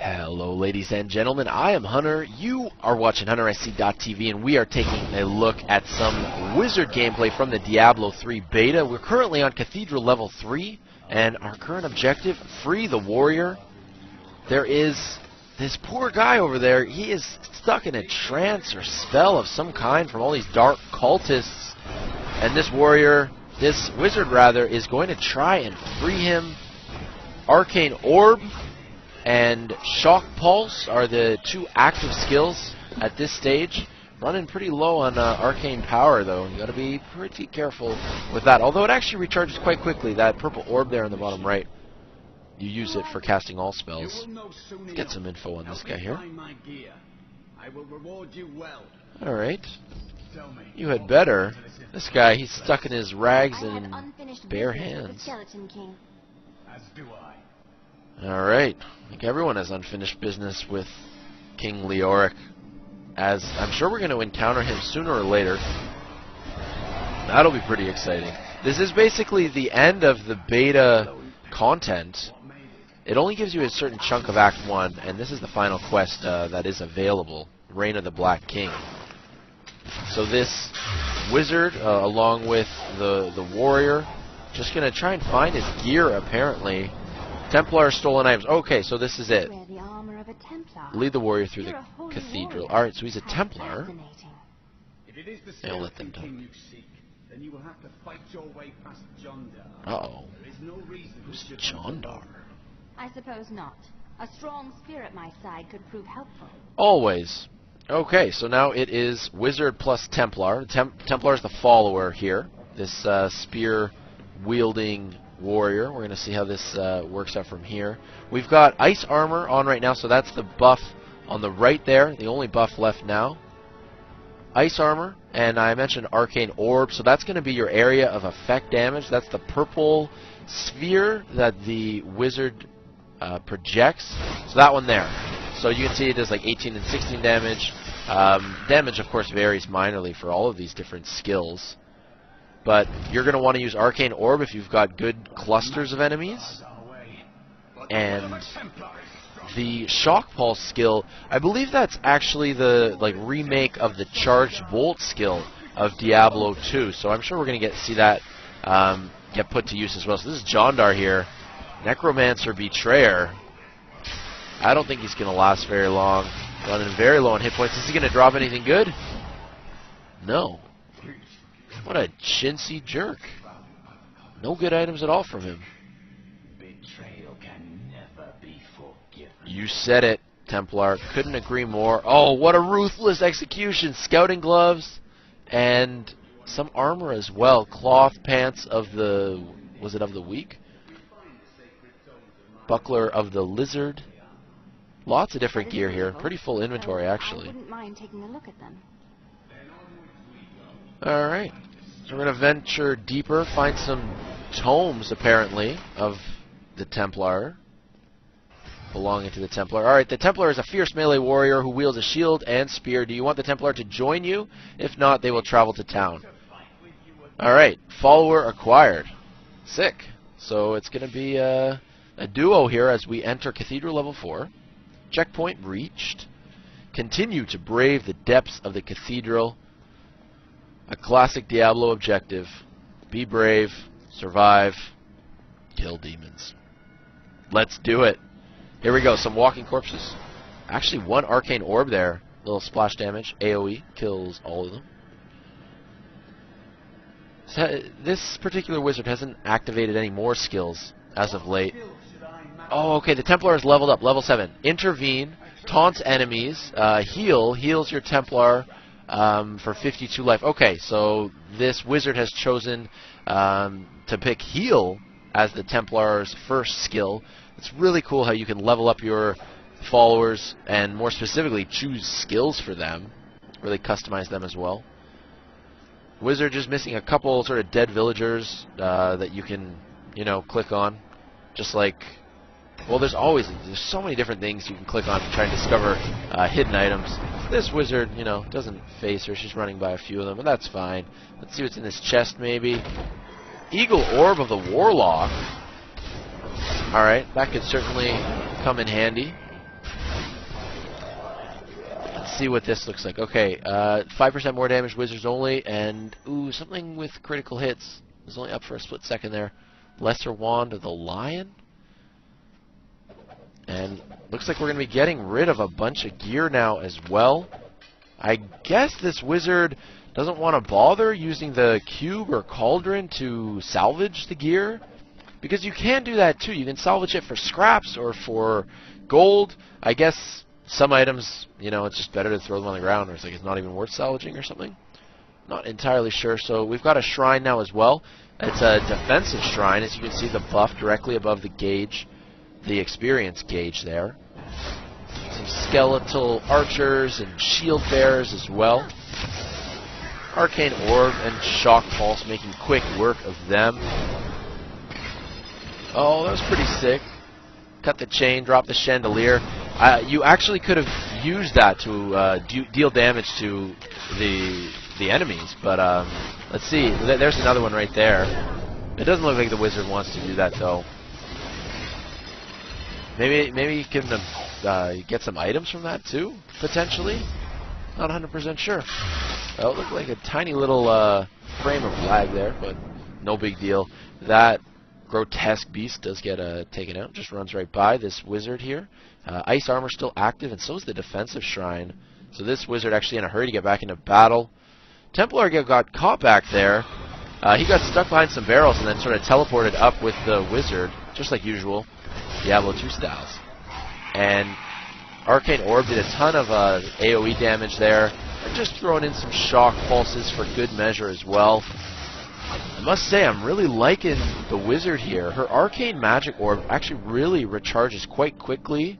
Hello, ladies and gentlemen. I am Hunter. You are watching HunterSC.tv, and we are taking a look at some Wizard gameplay from the Diablo 3 beta. We're currently on Cathedral Level 3, and our current objective, free the warrior. There is this poor guy over there. He is stuck in a trance or spell of some kind from all these dark cultists, and this wizard rather, is going to try and free him. Arcane Orb and Shock Pulse are the two active skills at this stage. Running pretty low on arcane power, though. You got to be pretty careful with that. Although it actually recharges quite quickly. That purple orb there in the bottom right, you use it for casting all spells. Let's get some info on this guy here. Alright. You had better. This guy, he's stuck in his rags and bare hands. Alright. I think everyone has unfinished business with King Leoric, as I'm sure we're going to encounter him sooner or later. That'll be pretty exciting. This is basically the end of the beta content. It only gives you a certain chunk of Act 1, and this is the final quest that is available, Reign of the Black King. So this wizard, along with the warrior, just going to try and find his gear, apparently. Templar stolen items. Okay, so this is it. Lead the warrior through the cathedral. Alright, so he's a Templar. I'll let them talk. Uh-oh. Who's Jondar? I suppose not. A strong spirit at my side could prove helpful. Always. Okay, so now it is Wizard plus Templar. Templar is the follower here. This spear-wielding warrior. We're going to see how this works out from here. We've got ice armor on right now, so that's the buff on the right there, the only buff left now. Ice armor, and I mentioned arcane orb, so that's going to be your area of effect damage. That's the purple sphere that the wizard projects. So that one there. So you can see it does like 18 and 16 damage. Damage, of course, varies minorly for all of these different skills. But you're going to want to use Arcane Orb if you've got good clusters of enemies. And the Shock Pulse skill, I believe that's actually the remake of the Charged Bolt skill of Diablo 2. So I'm sure we're going to see that get put to use as well. So this is Jondar here. Necromancer Betrayer. I don't think he's going to last very long. Running very low on hit points. Is he going to drop anything good? No. What a chintzy jerk. No good items at all from him. Betrayal can never be forgiven. You said it, Templar. Couldn't agree more. Oh, what a ruthless execution. Scouting gloves and some armor as well. Cloth pants of the... was it of the week? Buckler of the lizard. Lots of different gear here. Pretty full inventory, actually. I wouldn't mind taking a look at them. Alright. So we're going to venture deeper, find some tomes, apparently, of the Templar, belonging to the Templar. Alright, the Templar is a fierce melee warrior who wields a shield and spear. Do you want the Templar to join you? If not, they will travel to town. Alright, follower acquired. Sick. So it's going to be a duo here as we enter Cathedral Level 4. Checkpoint reached. Continue to brave the depths of the Cathedral. A classic Diablo objective. Be brave, survive, kill demons. Let's do it. Here we go, some walking corpses. Actually, one arcane orb there. Little splash damage. AoE kills all of them. So, this particular wizard hasn't activated any more skills as of late. Oh, okay, the Templar is leveled up. Level 7. Intervene. Taunts enemies. Heals your Templar. For 52 life. Okay, so this wizard has chosen to pick heal as the Templar's first skill. It's really cool how you can level up your followers and more specifically choose skills for them. Really customize them as well. Wizard just missing a couple sort of dead villagers that you can, click on. Just like, well, there's so many different things you can click on to try and discover hidden items. This wizard, doesn't face her. She's running by a few of them, but that's fine. Let's see what's in this chest, maybe. Eagle Orb of the Warlock. Alright, that could certainly come in handy. Let's see what this looks like. Okay, 5% more damage, wizards only, and ooh, something with critical hits. It was only up for a split second there. Lesser Wand of the Lion. And looks like we're going to be getting rid of a bunch of gear now as well. I guess this wizard doesn't want to bother using the cube or cauldron to salvage the gear. Because you can do that too. You can salvage it for scraps or for gold. I guess some items, you know, it's just better to throw them on the ground, or it's like it's not even worth salvaging or something. Not entirely sure. So we've got a shrine now as well. It's a defensive shrine. As you can see, the buff directly above the gauge, the experience gauge there. Some skeletal archers and shield bearers as well. Arcane Orb and Shock Pulse making quick work of them. Oh, that was pretty sick. Cut the chain, drop the chandelier. You actually could have used that to deal damage to the enemies, but let's see. There's another one right there. It doesn't look like the wizard wants to do that though. Maybe you can get some items from that too, potentially. Not 100% sure. Well, it looked like a tiny little frame of lag there, but no big deal. That grotesque beast does get taken out. Just runs right by this wizard here. Ice armor still active, and so is the defensive shrine. So this wizard actually in a hurry to get back into battle. Templar got caught back there. He got stuck behind some barrels and then sort of teleported up with the wizard, just like usual, Diablo 2 styles. And Arcane Orb did a ton of AoE damage there. And just throwing in some shock pulses for good measure as well. I must say, I'm really liking the wizard here. Her Arcane Magic Orb actually really recharges quite quickly.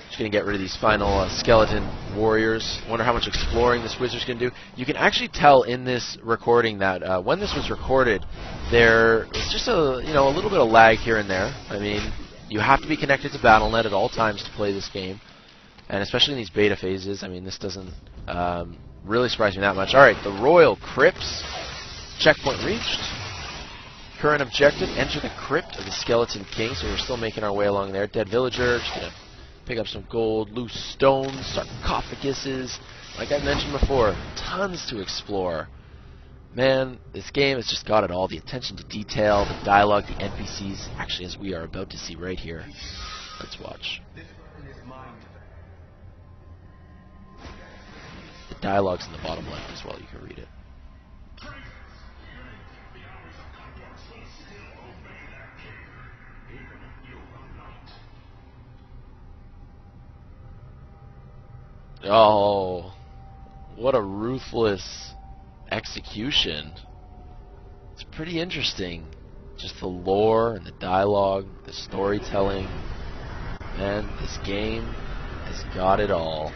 Just going to get rid of these final skeleton warriors. Wonder how much exploring this wizard's going to do. You can actually tell in this recording that when this was recorded, there is just a little bit of lag here and there. I mean, you have to be connected to Battle.net at all times to play this game, and especially in these beta phases. I mean, this doesn't really surprise me that much. All right, the Royal Crypts. Checkpoint reached. Current objective: enter the crypt of the Skeleton King. So we're still making our way along there. Dead villager. Just gonna pick up some gold, loose stones, sarcophaguses. Like I mentioned before, tons to explore. Man, this game has just got it all. The attention to detail, the dialogue, the NPCs. Actually, as we are about to see right here. Let's watch. The dialogue's in the bottom left as well. You can read it. Oh, what a ruthless execution. It's pretty interesting. Just the lore and the dialogue, the storytelling. Man, this game has got it all.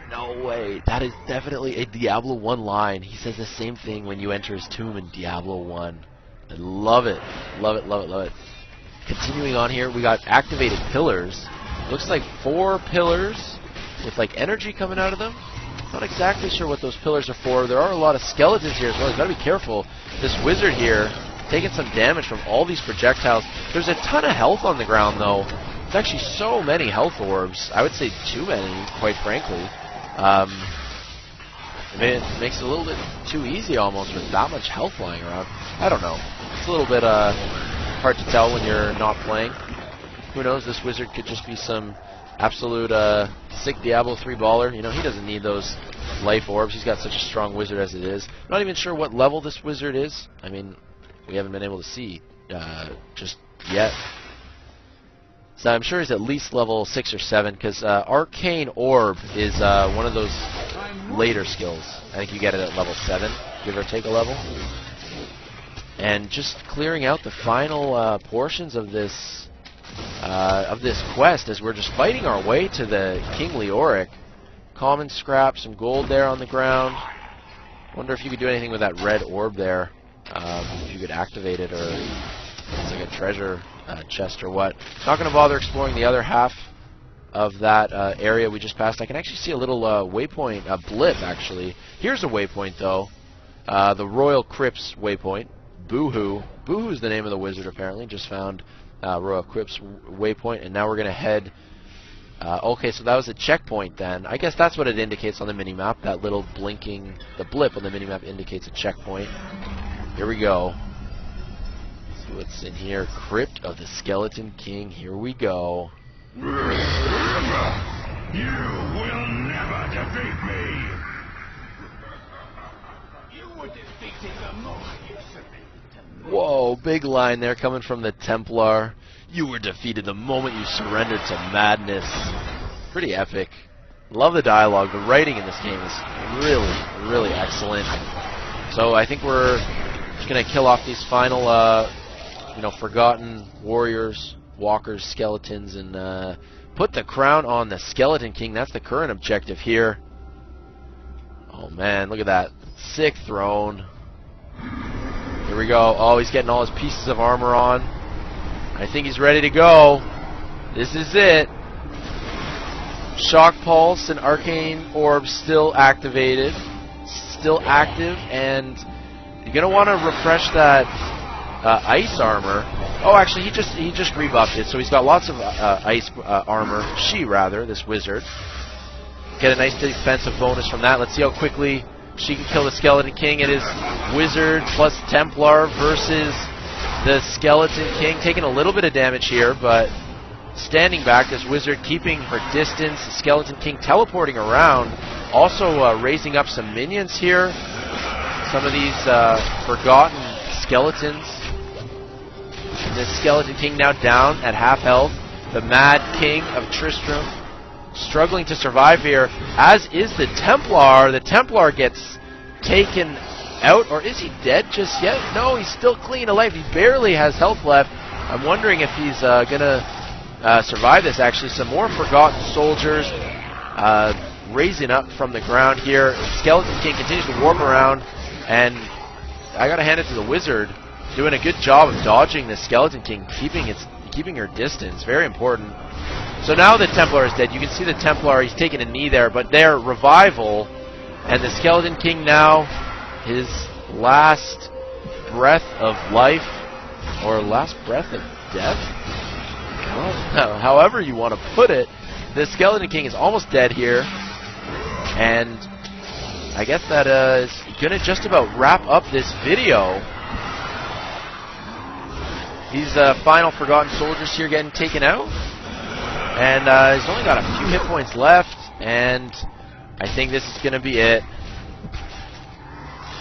No way. That is definitely a Diablo 1 line. He says the same thing when you enter his tomb in Diablo 1. I love it. Love it, love it, love it. Continuing on here, we got activated pillars. Looks like 4 pillars with like energy coming out of them. Not exactly sure what those pillars are for. There are a lot of skeletons here as well. You've got to be careful. This wizard here taking some damage from all these projectiles. There's a ton of health on the ground though. There's actually so many health orbs. I would say too many, quite frankly. It makes it a little bit too easy almost with that much health lying around. I don't know. It's a little bit hard to tell when you're not playing. Who knows, this wizard could just be some absolute sick Diablo 3 baller. You know, he doesn't need those life orbs. He's got such a strong wizard as it is. Not even sure what level this wizard is. I mean, we haven't been able to see just yet. So I'm sure he's at least level 6 or 7, because Arcane Orb is one of those later skills. I think you get it at level 7, give or take a level. And just clearing out the final portions of this quest as we're just fighting our way to the King Leoric. Common scrap, some gold there on the ground. Wonder if you could do anything with that red orb there. If you could activate it, or it's like a treasure chest or what. Not going to bother exploring the other half of that area we just passed. I can actually see a little waypoint, a blip actually. Here's a waypoint though. The Royal Crypts waypoint. Boohoo. Boohoo's the name of the wizard, apparently. Just found Royal Crypt's waypoint, and now we're going to head... okay, so that was a checkpoint then. I guess that's what it indicates on the minimap. That little blinking... The blip on the minimap indicates a checkpoint. Here we go. Let's see what's in here. Crypt of the Skeleton King. Here we go. You will never defeat me! You were defeated the moment you surrendered. Whoa, big line there coming from the Templar. You were defeated the moment you surrendered to madness. Pretty epic. Love the dialogue. The writing in this game is really, really excellent. So I think we're just going to kill off these final, forgotten warriors, walkers, skeletons, and put the crown on the Skeleton King. That's the current objective here. Oh man, look at that. Sick throne. Here we go. Oh, he's getting all his pieces of armor on. I think he's ready to go. This is it. Shock Pulse and Arcane Orb still activated. Still active, and you're going to want to refresh that ice armor. Oh, actually, he just rebuffed it, so he's got lots of ice armor. This wizard. Get a nice defensive bonus from that. Let's see how quickly she can kill the Skeleton King. It is Wizard plus Templar versus the Skeleton King. Taking a little bit of damage here, but standing back. This Wizard keeping her distance. The Skeleton King teleporting around. Also raising up some minions here. Some of these forgotten skeletons. And the Skeleton King now down at half health. The Mad King of Tristram struggling to survive here, as is the Templar. The Templar gets taken out, or is he dead just yet? No, he's still clean alive. He barely has health left. I'm wondering if he's going to survive this, actually. Some more forgotten soldiers raising up from the ground here. Skeleton King continues to warp around, and I got to hand it to the Wizard, doing a good job of dodging the Skeleton King, keeping her distance. Very important. So now the Templar is dead. You can see the Templar, he's taking a knee there, but their revival, and the Skeleton King now, his last breath of life, or last breath of death? Well, however you want to put it, the Skeleton King is almost dead here, and I guess that is going to just about wrap up this video. These final forgotten soldiers here getting taken out. And he's only got a few hit points left, and I think this is going to be it.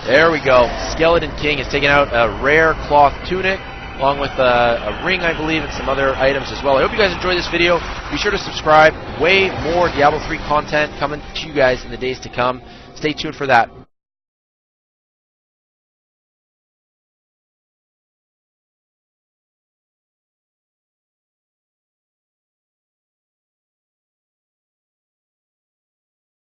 There we go. Skeleton King has taken out a rare cloth tunic, along with a ring, I believe, and some other items as well. I hope you guys enjoyed this video. Be sure to subscribe. Way more Diablo 3 content coming to you guys in the days to come. Stay tuned for that.